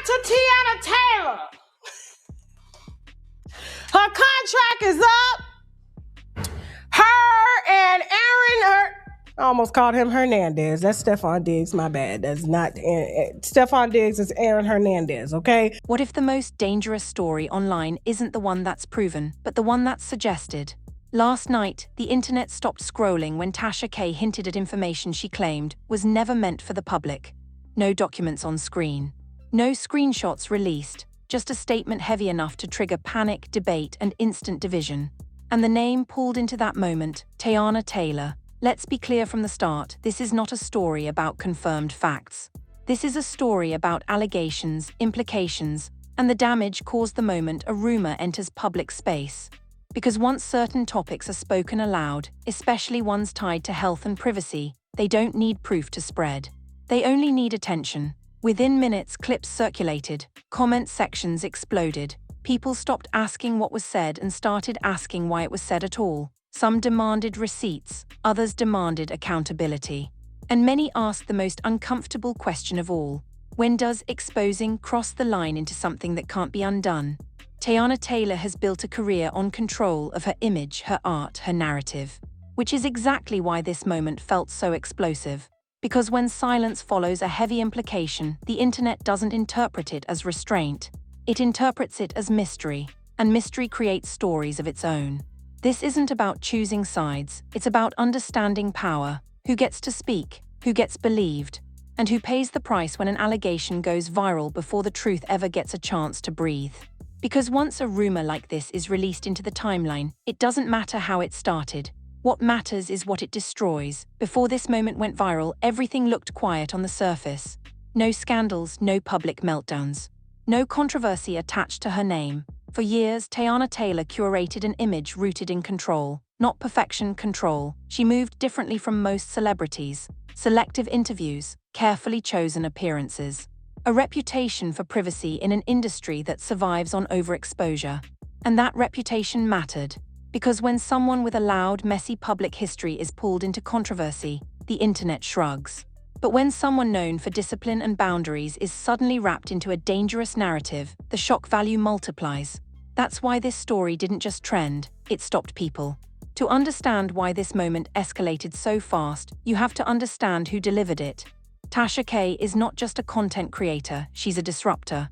to Teyana Taylor. Her contract is up. Her and Aaron, I almost called him Hernandez. That's Stephon Diggs, my bad. That's not, Stephon Diggs is Aaron Hernandez, okay? What if the most dangerous story online isn't the one that's proven, but the one that's suggested? Last night, the internet stopped scrolling when Tasha K hinted at information she claimed was never meant for the public. No documents on screen. No screenshots released, just a statement heavy enough to trigger panic, debate, and instant division. And the name pulled into that moment, Teyana Taylor. Let's be clear from the start, this is not a story about confirmed facts. This is a story about allegations, implications, and the damage caused the moment a rumor enters public space. Because once certain topics are spoken aloud, especially ones tied to health and privacy, they don't need proof to spread. They only need attention. Within minutes, clips circulated, comment sections exploded. People stopped asking what was said and started asking why it was said at all. Some demanded receipts, others demanded accountability. And many asked the most uncomfortable question of all. When does exposing cross the line into something that can't be undone? Teyana Taylor has built a career on control of her image, her art, her narrative. Which is exactly why this moment felt so explosive. Because when silence follows a heavy implication, the internet doesn't interpret it as restraint. It interprets it as mystery, and mystery creates stories of its own. This isn't about choosing sides, it's about understanding power, who gets to speak, who gets believed, and who pays the price when an allegation goes viral before the truth ever gets a chance to breathe. Because once a rumor like this is released into the timeline, it doesn't matter how it started. What matters is what it destroys. Before this moment went viral, everything looked quiet on the surface. No scandals, no public meltdowns. No controversy attached to her name. For years, Teyana Taylor curated an image rooted in control. Not perfection, control. She moved differently from most celebrities. Selective interviews, carefully chosen appearances. A reputation for privacy in an industry that survives on overexposure. And that reputation mattered. Because when someone with a loud, messy public history is pulled into controversy, the internet shrugs. But when someone known for discipline and boundaries is suddenly wrapped into a dangerous narrative, the shock value multiplies. That's why this story didn't just trend, it stopped people. To understand why this moment escalated so fast, you have to understand who delivered it. Tasha K is not just a content creator, she's a disruptor.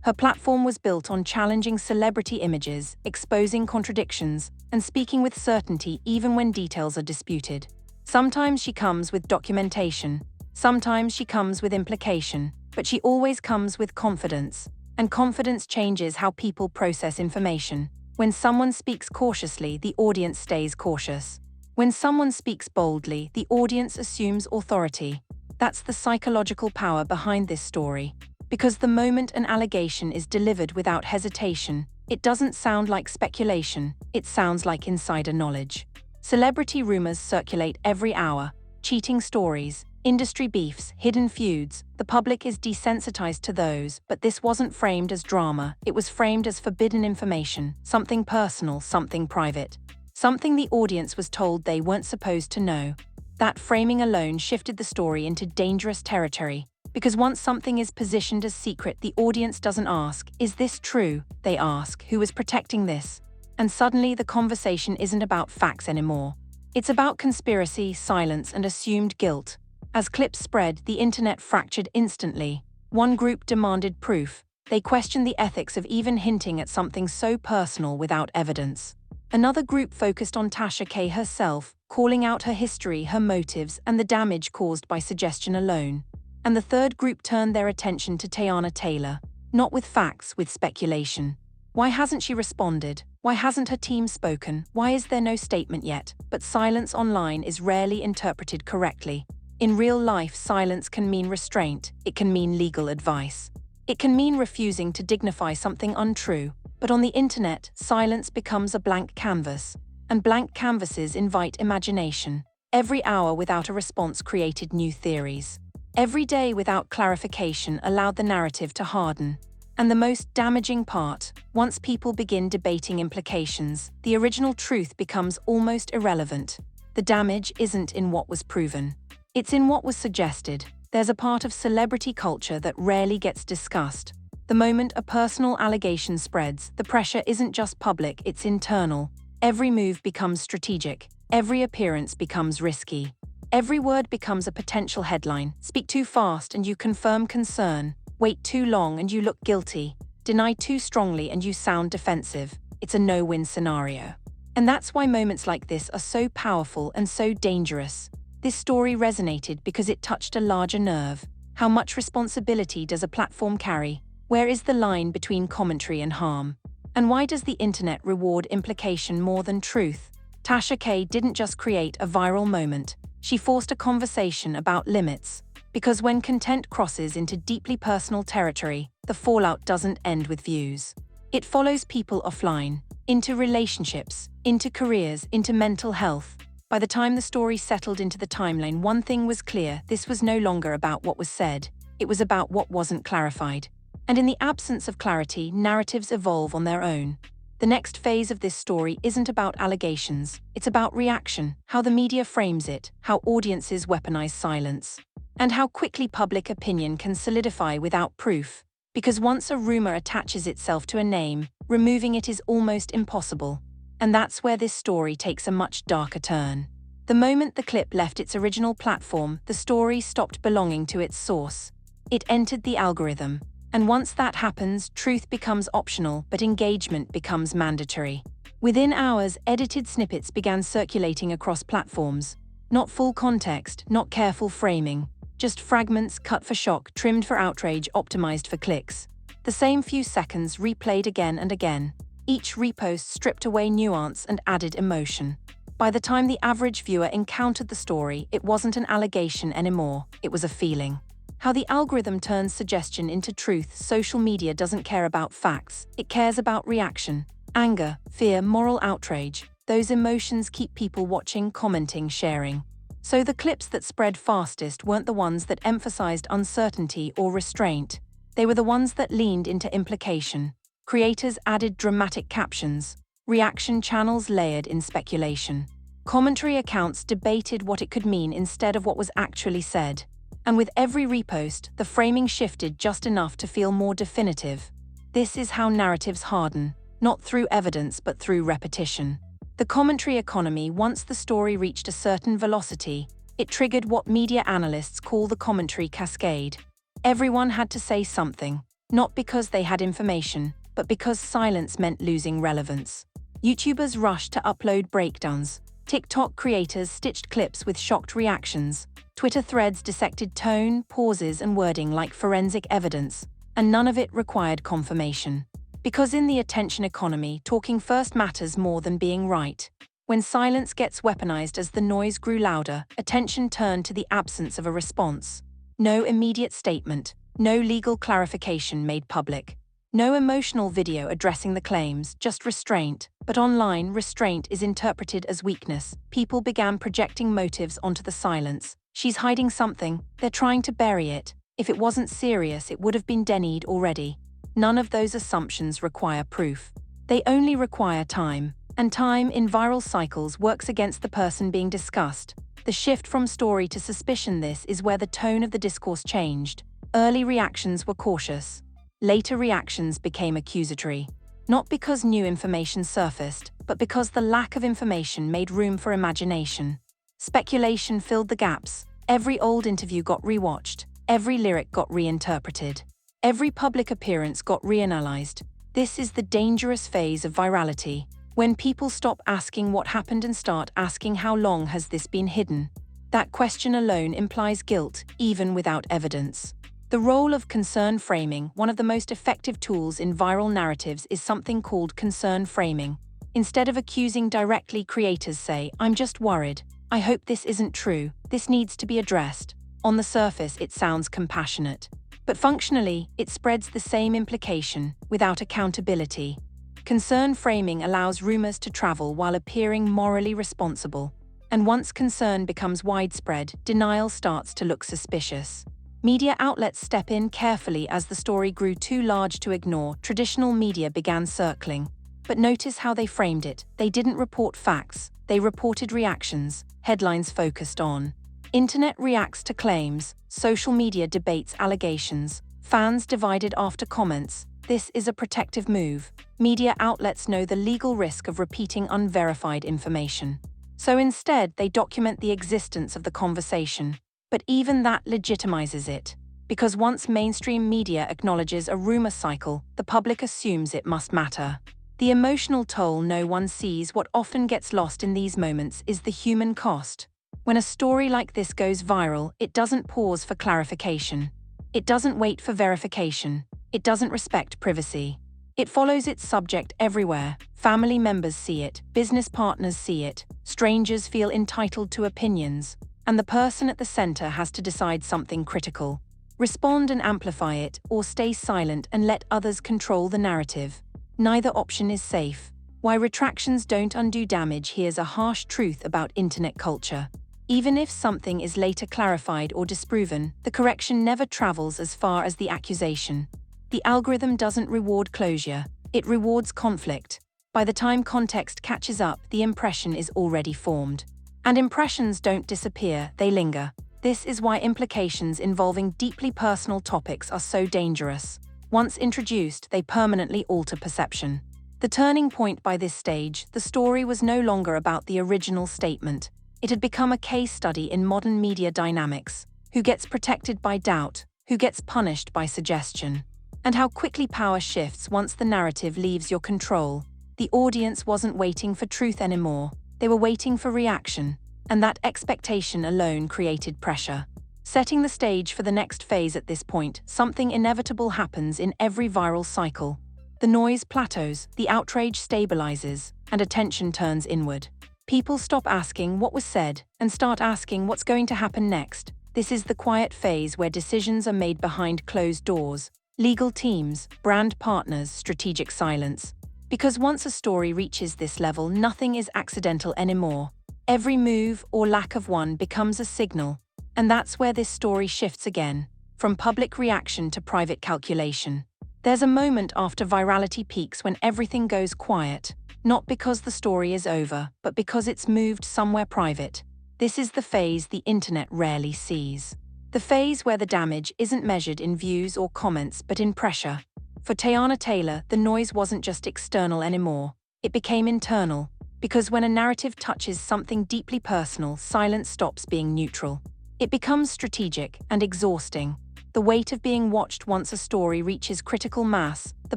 Her platform was built on challenging celebrity images, exposing contradictions, and speaking with certainty even when details are disputed. Sometimes she comes with documentation, sometimes she comes with implication, but she always comes with confidence. And confidence changes how people process information. When someone speaks cautiously, the audience stays cautious. When someone speaks boldly, the audience assumes authority. That's the psychological power behind this story. Because the moment an allegation is delivered without hesitation, it doesn't sound like speculation, it sounds like insider knowledge. Celebrity rumors circulate every hour, cheating stories, industry beefs, hidden feuds. The public is desensitized to those, but this wasn't framed as drama, it was framed as forbidden information, something personal, something private. Something the audience was told they weren't supposed to know. That framing alone shifted the story into dangerous territory. Because once something is positioned as secret, the audience doesn't ask, "Is this true?" They ask, "Who is protecting this?" And suddenly the conversation isn't about facts anymore. It's about conspiracy, silence, and assumed guilt. As clips spread, the internet fractured instantly. One group demanded proof. They questioned the ethics of even hinting at something so personal without evidence. Another group focused on Tasha K herself, calling out her history, her motives, and the damage caused by suggestion alone. And the third group turned their attention to Teyana Taylor, not with facts, with speculation. Why hasn't she responded? Why hasn't her team spoken? Why is there no statement yet? But silence online is rarely interpreted correctly. In real life, silence can mean restraint, it can mean legal advice. It can mean refusing to dignify something untrue. But on the internet, silence becomes a blank canvas. And blank canvases invite imagination. Every hour without a response created new theories. Every day without clarification allowed the narrative to harden. And the most damaging part, once people begin debating implications, the original truth becomes almost irrelevant. The damage isn't in what was proven. It's in what was suggested. There's a part of celebrity culture that rarely gets discussed. The moment a personal allegation spreads, the pressure isn't just public, it's internal. Every move becomes strategic. Every appearance becomes risky. Every word becomes a potential headline. Speak too fast and you confirm concern. Wait too long and you look guilty. Deny too strongly and you sound defensive. It's a no-win scenario. And that's why moments like this are so powerful and so dangerous. This story resonated because it touched a larger nerve. How much responsibility does a platform carry? Where is the line between commentary and harm? And why does the internet reward implication more than truth? Tasha K didn't just create a viral moment. She forced a conversation about limits. Because when content crosses into deeply personal territory, the fallout doesn't end with views. It follows people offline, into relationships, into careers, into mental health. By the time the story settled into the timeline, one thing was clear: this was no longer about what was said. It was about what wasn't clarified. And in the absence of clarity, narratives evolve on their own. The next phase of this story isn't about allegations. It's about reaction, how the media frames it, how audiences weaponize silence, and how quickly public opinion can solidify without proof. Because once a rumor attaches itself to a name, removing it is almost impossible. And that's where this story takes a much darker turn. The moment the clip left its original platform, the story stopped belonging to its source. It entered the algorithm. And once that happens, truth becomes optional, but engagement becomes mandatory. Within hours, edited snippets began circulating across platforms. Not full context, not careful framing, just fragments cut for shock, trimmed for outrage, optimized for clicks. The same few seconds replayed again and again. Each repost stripped away nuance and added emotion. By the time the average viewer encountered the story, it wasn't an allegation anymore, it was a feeling. How the algorithm turns suggestion into truth. Social media doesn't care about facts, it cares about reaction. Anger, fear, moral outrage. Those emotions keep people watching, commenting, sharing. So the clips that spread fastest weren't the ones that emphasized uncertainty or restraint. They were the ones that leaned into implication. Creators added dramatic captions. Reaction channels layered in speculation. Commentary accounts debated what it could mean instead of what was actually said. And with every repost, the framing shifted just enough to feel more definitive. This is how narratives harden, not through evidence but through repetition. The commentary economy, once the story reached a certain velocity, it triggered what media analysts call the commentary cascade. Everyone had to say something, not because they had information, but because silence meant losing relevance. YouTubers rushed to upload breakdowns. TikTok creators stitched clips with shocked reactions. Twitter threads dissected tone, pauses, and wording like forensic evidence, and none of it required confirmation. Because in the attention economy, talking first matters more than being right. When silence gets weaponized as the noise grew louder, attention turned to the absence of a response. No immediate statement, no legal clarification made public. No emotional video addressing the claims, just restraint. But online, restraint is interpreted as weakness. People began projecting motives onto the silence. She's hiding something, they're trying to bury it. If it wasn't serious, it would have been denied already. None of those assumptions require proof. They only require time. And time, in viral cycles, works against the person being discussed. The shift from story to suspicion, this is where the tone of the discourse changed. Early reactions were cautious. Later reactions became accusatory. Not because new information surfaced, but because the lack of information made room for imagination. Speculation filled the gaps. Every old interview got rewatched. Every lyric got reinterpreted. Every public appearance got reanalyzed. This is the dangerous phase of virality, when people stop asking what happened and start asking how long has this been hidden. That question alone implies guilt, even without evidence. The role of concern framing, one of the most effective tools in viral narratives, is something called concern framing. Instead of accusing directly, creators say, "I'm just worried. I hope this isn't true. This needs to be addressed." On the surface, it sounds compassionate. But functionally, it spreads the same implication, without accountability. Concern framing allows rumors to travel while appearing morally responsible. And once concern becomes widespread, denial starts to look suspicious. Media outlets step in carefully as the story grew too large to ignore. Traditional media began circling. But notice how they framed it. They didn't report facts, they reported reactions. Headlines focused on. Internet reacts to claims, social media debates allegations. Fans divided after comments. This is a protective move. Media outlets know the legal risk of repeating unverified information. So instead, they document the existence of the conversation. But even that legitimizes it. Because once mainstream media acknowledges a rumor cycle, the public assumes it must matter. The emotional toll no one sees. What often gets lost in these moments is the human cost. When a story like this goes viral, it doesn't pause for clarification. It doesn't wait for verification. It doesn't respect privacy. It follows its subject everywhere. Family members see it, business partners see it, strangers feel entitled to opinions, and the person at the center has to decide something critical. Respond and amplify it, or stay silent and let others control the narrative. Neither option is safe. Why retractions don't undo damage. Here's a harsh truth about internet culture. Even if something is later clarified or disproven, the correction never travels as far as the accusation. The algorithm doesn't reward closure, it rewards conflict. By the time context catches up, the impression is already formed. And impressions don't disappear, they linger. This is why implications involving deeply personal topics are so dangerous. Once introduced, they permanently alter perception. The turning point by this stage, the story was no longer about the original statement. It had become a case study in modern media dynamics. Who gets protected by doubt? Who gets punished by suggestion? And how quickly power shifts once the narrative leaves your control. The audience wasn't waiting for truth anymore. They were waiting for reaction. And that expectation alone created pressure. Setting the stage for the next phase at this point, something inevitable happens in every viral cycle. The noise plateaus, the outrage stabilizes, and attention turns inward. People stop asking what was said and start asking what's going to happen next. This is the quiet phase where decisions are made behind closed doors. Legal teams, brand partners, strategic silence. Because once a story reaches this level, nothing is accidental anymore. Every move or lack of one becomes a signal. And that's where this story shifts again, from public reaction to private calculation. There's a moment after virality peaks when everything goes quiet, not because the story is over, but because it's moved somewhere private. This is the phase the internet rarely sees. The phase where the damage isn't measured in views or comments, but in pressure. For Teyana Taylor, the noise wasn't just external anymore. It became internal. Because when a narrative touches something deeply personal, silence stops being neutral. It becomes strategic and exhausting. The weight of being watched. Once a story reaches critical mass, the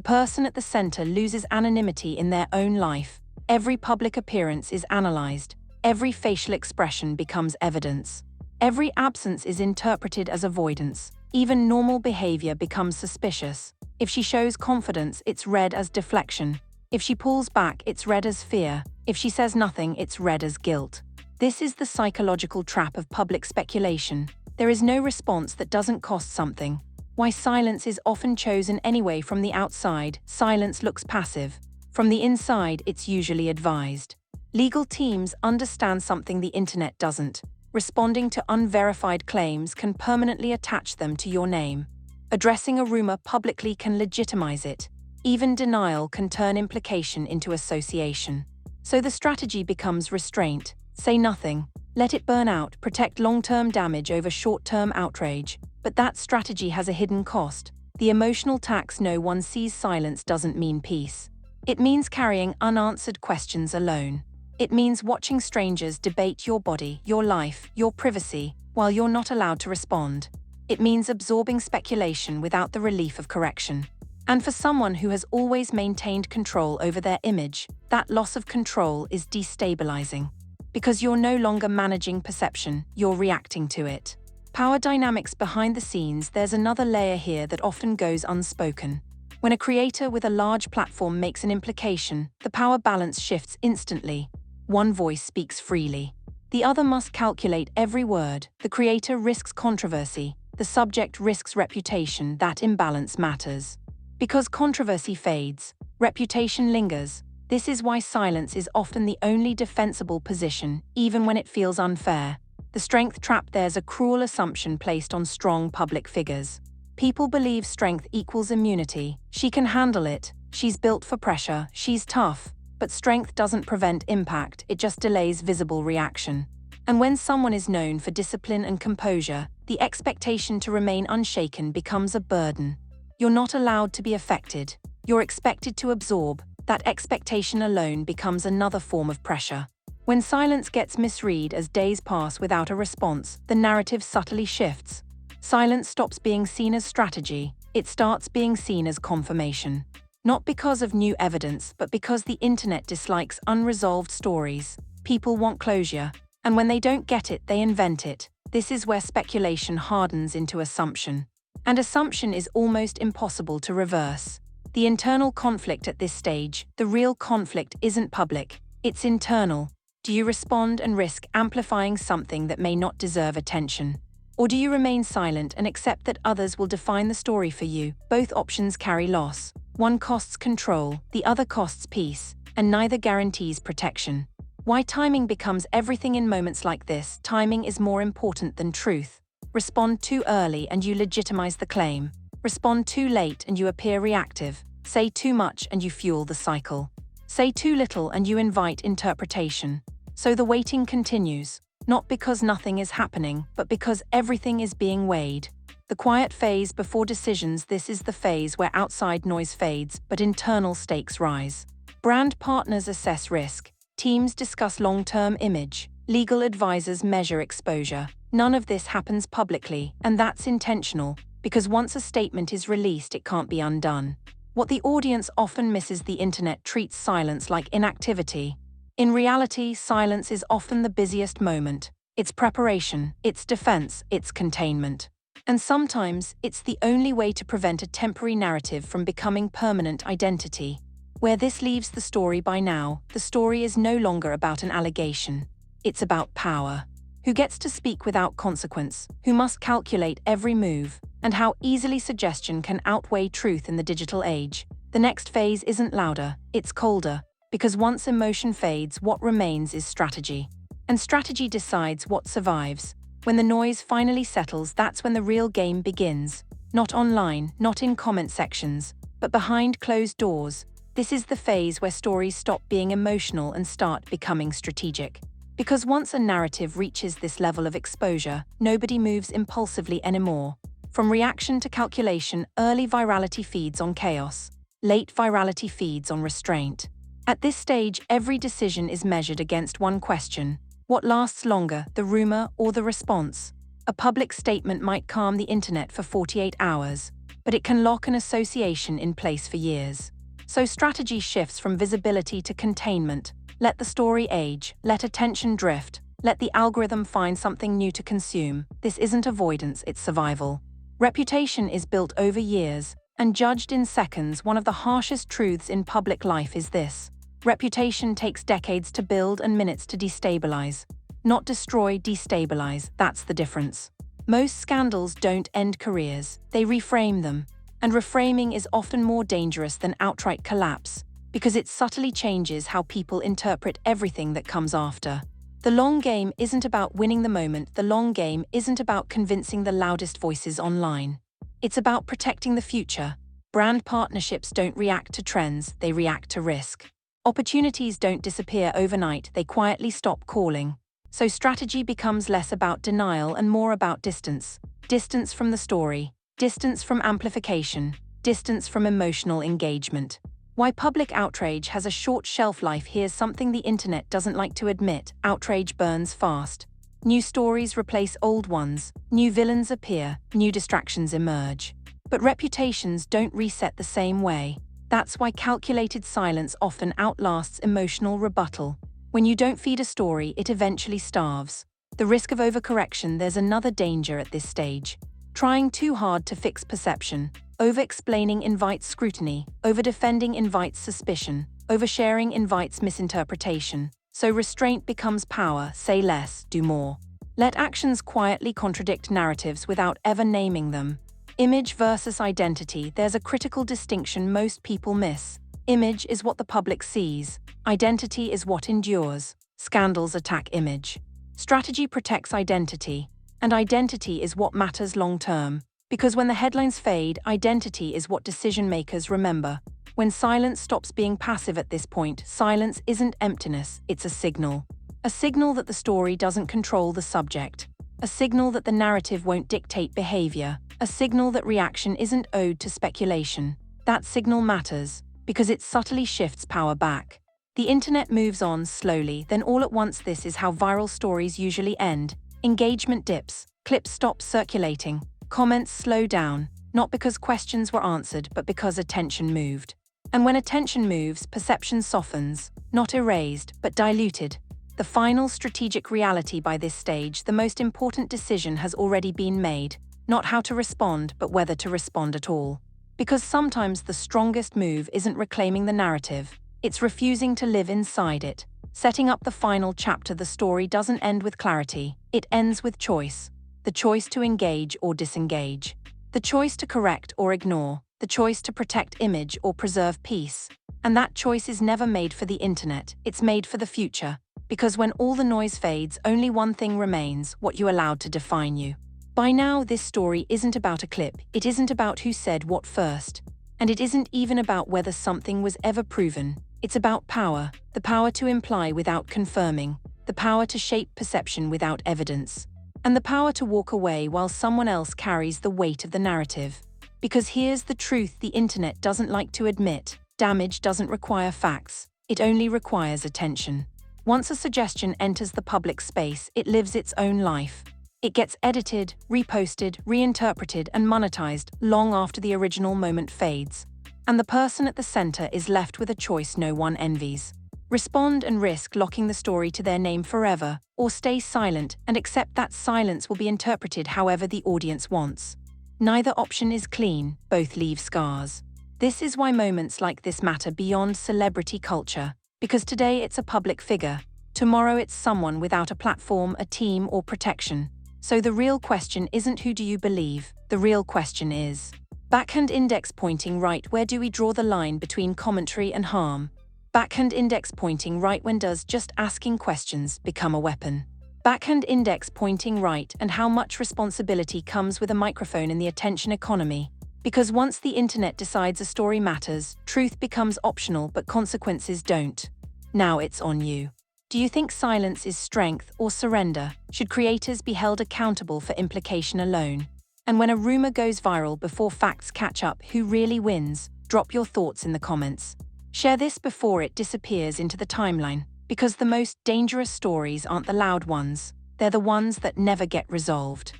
person at the center loses anonymity in their own life. Every public appearance is analyzed. Every facial expression becomes evidence. Every absence is interpreted as avoidance. Even normal behavior becomes suspicious. If she shows confidence, it's read as deflection. If she pulls back, it's read as fear. If she says nothing, it's read as guilt. This is the psychological trap of public speculation. There is no response that doesn't cost something. Why silence is often chosen anyway. From the outside, silence looks passive. From the inside, it's usually advised. Legal teams understand something the internet doesn't. Responding to unverified claims can permanently attach them to your name. Addressing a rumor publicly can legitimize it. Even denial can turn implication into association. So the strategy becomes restraint. Say nothing. Let it burn out. Protect long-term damage over short-term outrage. But that strategy has a hidden cost. The emotional tax. No one sees. Silence doesn't mean peace. It means carrying unanswered questions alone. It means watching strangers debate your body, your life, your privacy, while you're not allowed to respond. It means absorbing speculation without the relief of correction. And for someone who has always maintained control over their image, that loss of control is destabilizing. Because you're no longer managing perception, you're reacting to it. Power dynamics behind the scenes. There's another layer here that often goes unspoken. When a creator with a large platform makes an implication, the power balance shifts instantly. One voice speaks freely. The other must calculate every word. The creator risks controversy. The subject risks reputation. That imbalance matters. Because controversy fades, reputation lingers. This is why silence is often the only defensible position, even when it feels unfair. The strength trap. There's a cruel assumption placed on strong public figures. People believe strength equals immunity. She can handle it. She's built for pressure. She's tough. But strength doesn't prevent impact, it just delays visible reaction. And when someone is known for discipline and composure, the expectation to remain unshaken becomes a burden. You're not allowed to be affected. You're expected to absorb. That expectation alone becomes another form of pressure. When silence gets misread as days pass without a response, the narrative subtly shifts. Silence stops being seen as strategy. It starts being seen as confirmation. Not because of new evidence, but because the internet dislikes unresolved stories. People want closure, and when they don't get it, they invent it. This is where speculation hardens into assumption. And assumption is almost impossible to reverse. The internal conflict at this stage, the real conflict, isn't public, it's internal. Do you respond and risk amplifying something that may not deserve attention? Or do you remain silent and accept that others will define the story for you? Both options carry loss. One costs control, the other costs peace, and neither guarantees protection. Why timing becomes everything in moments like this. Timing is more important than truth. Respond too early and you legitimize the claim. Respond too late and you appear reactive. Say too much and you fuel the cycle. Say too little and you invite interpretation. So the waiting continues, not because nothing is happening, but because everything is being weighed. The quiet phase before decisions. This is the phase where outside noise fades, but internal stakes rise. Brand partners assess risk. Teams discuss long-term image. Legal advisors measure exposure. None of this happens publicly, and that's intentional, because once a statement is released, it can't be undone. What the audience often misses: the internet treats silence like inactivity. In reality, silence is often the busiest moment. It's preparation, it's defense, it's containment. And sometimes, it's the only way to prevent a temporary narrative from becoming permanent identity. Where this leaves the story by now, the story is no longer about an allegation. It's about power. Who gets to speak without consequence, who must calculate every move, and how easily suggestion can outweigh truth in the digital age. The next phase isn't louder, it's colder, because once emotion fades, what remains is strategy. And strategy decides what survives. When the noise finally settles, that's when the real game begins. Not online, not in comment sections, but behind closed doors. This is the phase where stories stop being emotional and start becoming strategic. Because once a narrative reaches this level of exposure, nobody moves impulsively anymore. From reaction to calculation, early virality feeds on chaos. Late virality feeds on restraint. At this stage, every decision is measured against one question. What lasts longer, the rumor or the response? A public statement might calm the internet for 48 hours, but it can lock an association in place for years. So strategy shifts from visibility to containment. Let the story age, let attention drift, let the algorithm find something new to consume. This isn't avoidance, it's survival. Reputation is built over years and judged in seconds. One of the harshest truths in public life is this: reputation takes decades to build and minutes to destabilize. Not destroy, destabilize, that's the difference. Most scandals don't end careers, they reframe them. And reframing is often more dangerous than outright collapse, because it subtly changes how people interpret everything that comes after. The long game isn't about winning the moment, the long game isn't about convincing the loudest voices online. It's about protecting the future. Brand partnerships don't react to trends, they react to risk. Opportunities don't disappear overnight, they quietly stop calling. So strategy becomes less about denial and more about distance. Distance from the story, distance from amplification, distance from emotional engagement. Why public outrage has a short shelf life. Here's something the internet doesn't like to admit: outrage burns fast. New stories replace old ones, new villains appear, new distractions emerge. But reputations don't reset the same way. That's why calculated silence often outlasts emotional rebuttal. When you don't feed a story, it eventually starves. The risk of overcorrection. There's another danger at this stage. Trying too hard to fix perception. Over-explaining invites scrutiny. Over-defending invites suspicion. Oversharing invites misinterpretation. So restraint becomes power. Say less, do more. Let actions quietly contradict narratives without ever naming them. Image versus identity. There's a critical distinction most people miss. Image is what the public sees. Identity is what endures. Scandals attack image. Strategy protects identity. And identity is what matters long-term. Because when the headlines fade, identity is what decision-makers remember. When silence stops being passive at this point, silence isn't emptiness, it's a signal. A signal that the story doesn't control the subject. a signal that the narrative won't dictate behavior, a signal that reaction isn't owed to speculation. That signal matters, because it subtly shifts power back. The internet moves on slowly, then all at once this is how viral stories usually end. Engagement dips, clips stop circulating, comments slow down, not because questions were answered, but because attention moved. And when attention moves, perception softens, not erased, but diluted. The final strategic reality by this stage, the most important decision has already been made, not how to respond, but whether to respond at all. Because sometimes the strongest move isn't reclaiming the narrative, it's refusing to live inside it. Setting up the final chapter, the story doesn't end with clarity, it ends with choice. The choice to engage or disengage. The choice to correct or ignore. The choice to protect image or preserve peace. And that choice is never made for the internet, it's made for the future. Because when all the noise fades, only one thing remains: what you allowed to define you. By now, this story isn't about a clip, it isn't about who said what first. And it isn't even about whether something was ever proven. It's about power, the power to imply without confirming, the power to shape perception without evidence, and the power to walk away while someone else carries the weight of the narrative. Because here's the truth the internet doesn't like to admit: damage doesn't require facts, it only requires attention. Once a suggestion enters the public space, it lives its own life. It gets edited, reposted, reinterpreted, and monetized long after the original moment fades. And the person at the center is left with a choice no one envies. Respond and risk locking the story to their name forever, or stay silent and accept that silence will be interpreted however the audience wants. Neither option is clean, both leave scars. This is why moments like this matter beyond celebrity culture. Because today it's a public figure, tomorrow it's someone without a platform, a team, or protection. So the real question isn't who do you believe, the real question is: backhand index pointing right, where do we draw the line between commentary and harm? Backhand index pointing right, when does just asking questions become a weapon? Backhand index pointing right, and how much responsibility comes with a microphone in the attention economy? Because once the internet decides a story matters, truth becomes optional but consequences don't. Now it's on you. Do you think silence is strength or surrender? Should creators be held accountable for implication alone? And when a rumor goes viral before facts catch up, who really wins? Drop your thoughts in the comments. Share this before it disappears into the timeline, because the most dangerous stories aren't the loud ones, they're the ones that never get resolved.